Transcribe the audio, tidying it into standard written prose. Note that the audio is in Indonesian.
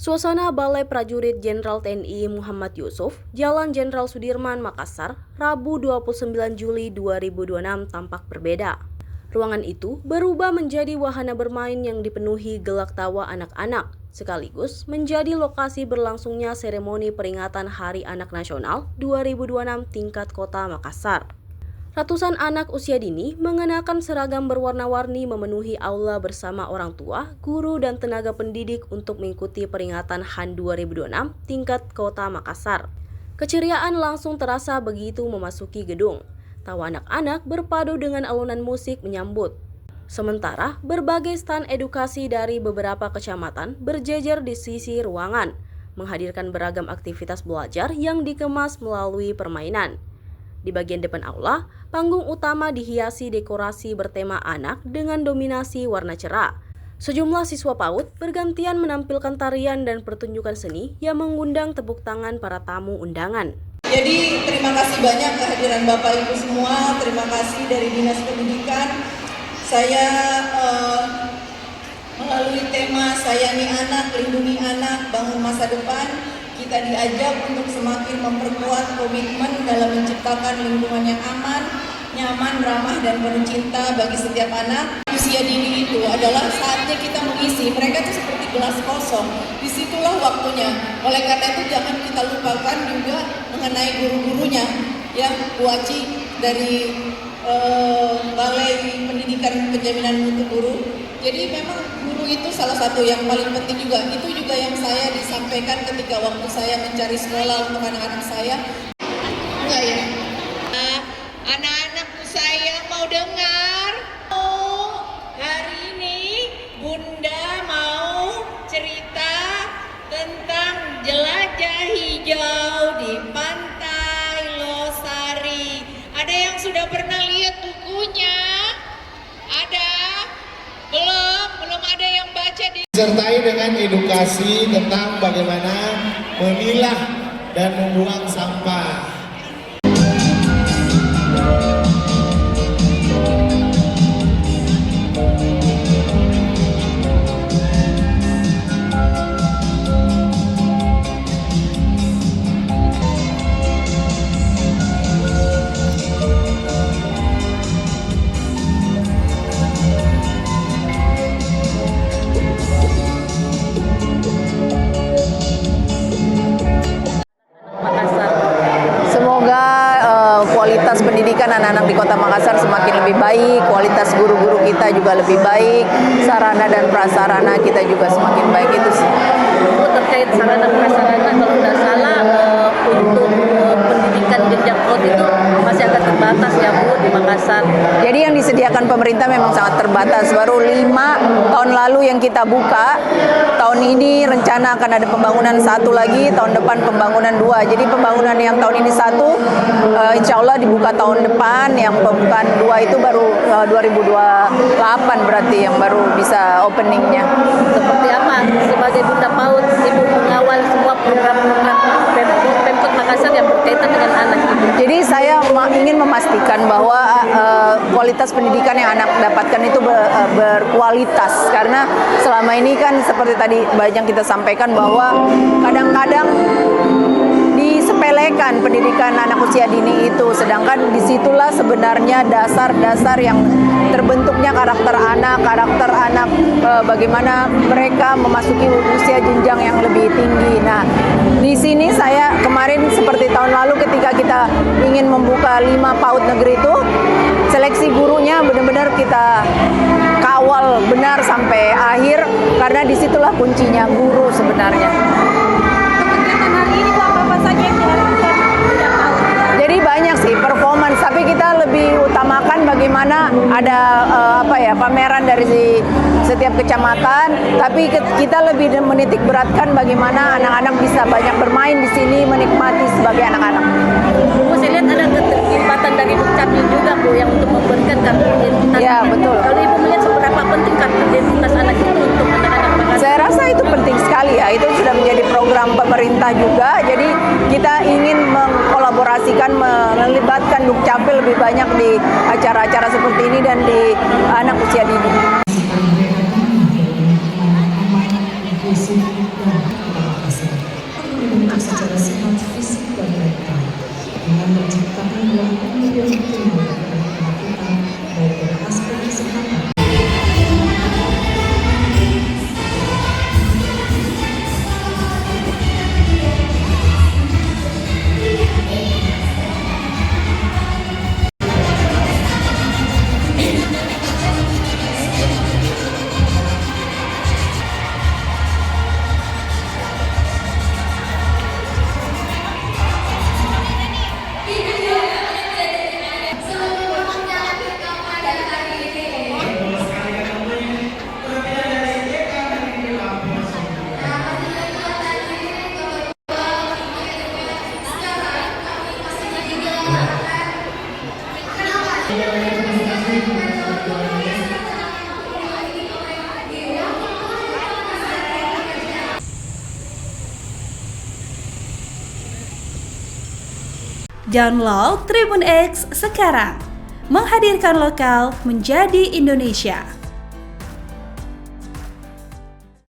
Suasana Balai Prajurit Jenderal TNI Muhammad Yusuf, Jalan Jenderal Sudirman, Makassar, Rabu 29 Juli 2026 tampak berbeda. Ruangan itu berubah menjadi wahana bermain yang dipenuhi gelak tawa anak-anak, sekaligus menjadi lokasi berlangsungnya seremoni peringatan Hari Anak Nasional 2026 tingkat Kota Makassar. Ratusan anak usia dini mengenakan seragam berwarna-warni memenuhi aula bersama orang tua, guru, dan tenaga pendidik untuk mengikuti peringatan HAN 2026 tingkat Kota Makassar. Keceriaan langsung terasa begitu memasuki gedung. Tawa anak-anak berpadu dengan alunan musik menyambut. Sementara, berbagai stand edukasi dari beberapa kecamatan berjejer di sisi ruangan, menghadirkan beragam aktivitas belajar yang dikemas melalui permainan. Di bagian depan aula, panggung utama dihiasi dekorasi bertema anak dengan dominasi warna cerah. Sejumlah siswa PAUD bergantian menampilkan tarian dan pertunjukan seni yang mengundang tepuk tangan para tamu undangan. Jadi terima kasih banyak kehadiran Bapak Ibu semua, terima kasih dari Dinas Pendidikan. Saya melalui tema Sayangi Anak, Lindungi Anak, Bangun Masa Depan, kita diajak untuk semakin memperkuat komitmen dalam menciptakan lingkungan yang aman, nyaman, ramah, dan penuh cinta bagi setiap anak. Usia dini itu adalah saatnya kita mengisi, mereka itu seperti gelas kosong, disitulah waktunya. Oleh karena itu jangan kita lupakan juga mengenai guru-gurunya, ya, Bu Aci dari Balai Pendidikan Penjaminan Mutu Guru. Jadi memang guru itu salah satu yang paling penting juga. Itu juga yang saya disampaikan ketika waktu saya mencari sekolah untuk anak-anak saya. Enggak ya? Anak-anakku saya mau dengar. Oh, hari ini Bunda mau cerita tentang jelajah hijau di Pantai Losari. Ada yang sudah pernah lihat bukunya? Ada? Belum ada yang baca di... Disertai dengan edukasi tentang bagaimana memilah dan membuang sampah. Kualitas pendidikan anak-anak di Kota Makassar semakin lebih baik, kualitas guru-guru kita juga lebih baik, sarana dan prasarana kita juga semakin baik. Itu sih. Terkait sarana prasarana, kalau tidak salah untuk pendidikan jenjang PAUD itu masih agak terbatas ya Bu di Makassar. Jadi yang disediakan pemerintah memang sangat terbatas. Baru 5 tahun lalu yang kita buka. Tahun ini rencana akan ada pembangunan 1 lagi, tahun depan pembangunan 2. Jadi pembangunan yang tahun ini 1, insya Allah dibuka tahun depan. Yang pembukaan 2 itu baru 2028 berarti yang baru bisa openingnya. Seperti apa sebagai Bunda PAUD, Ibu mengawal semua program-program Pemkot Makassar yang berkaitan dengan anak Ibu? Jadi saya ingin memastikan bahwa kualitas pendidikan yang anak dapatkan itu berkualitas, karena selama ini kan seperti tadi banyak kita sampaikan bahwa kadang-kadang disepelekan pendidikan anak usia dini itu, sedangkan disitulah sebenarnya dasar-dasar yang terbentuknya karakter anak, bagaimana mereka memasuki usia jenjang yang lebih tinggi. Nah, di sini saya kemarin seperti tahun lalu ketika kita ingin membuka 5 PAUD negeri itu, seleksi gurunya benar-benar kita kawal benar sampai akhir, karena disitulah kuncinya guru sebenarnya. Jadi banyak sih performance, tapi kita lebih utamakan bagaimana ada pameran dari setiap kecamatan, tapi kita lebih menitik beratkan bagaimana anak-anak bisa banyak bermain di sini, menikmati sebagai anak-anak. Bu, saya lihat ada keterlibatan dari Dukcapil juga Bu yang untuk memberikan kartu identitas. Ya, betul. Kalau Ibu melihat seberapa penting kartu identitas anak itu untuk anak-anak Makassar? Saya rasa itu penting sekali ya, itu sudah menjadi program pemerintah juga. Jadi kita ingin mengkolaborasikan, melibatkan Dukcapil lebih banyak di acara-acara seperti ini dan di anak usia dini. secara sehat fisik dan mental dengan menciptakan ruang yang optimal untuk melakukan baik dari aspek kesehatan. Download Tribun X sekarang, menghadirkan lokal menjadi Indonesia.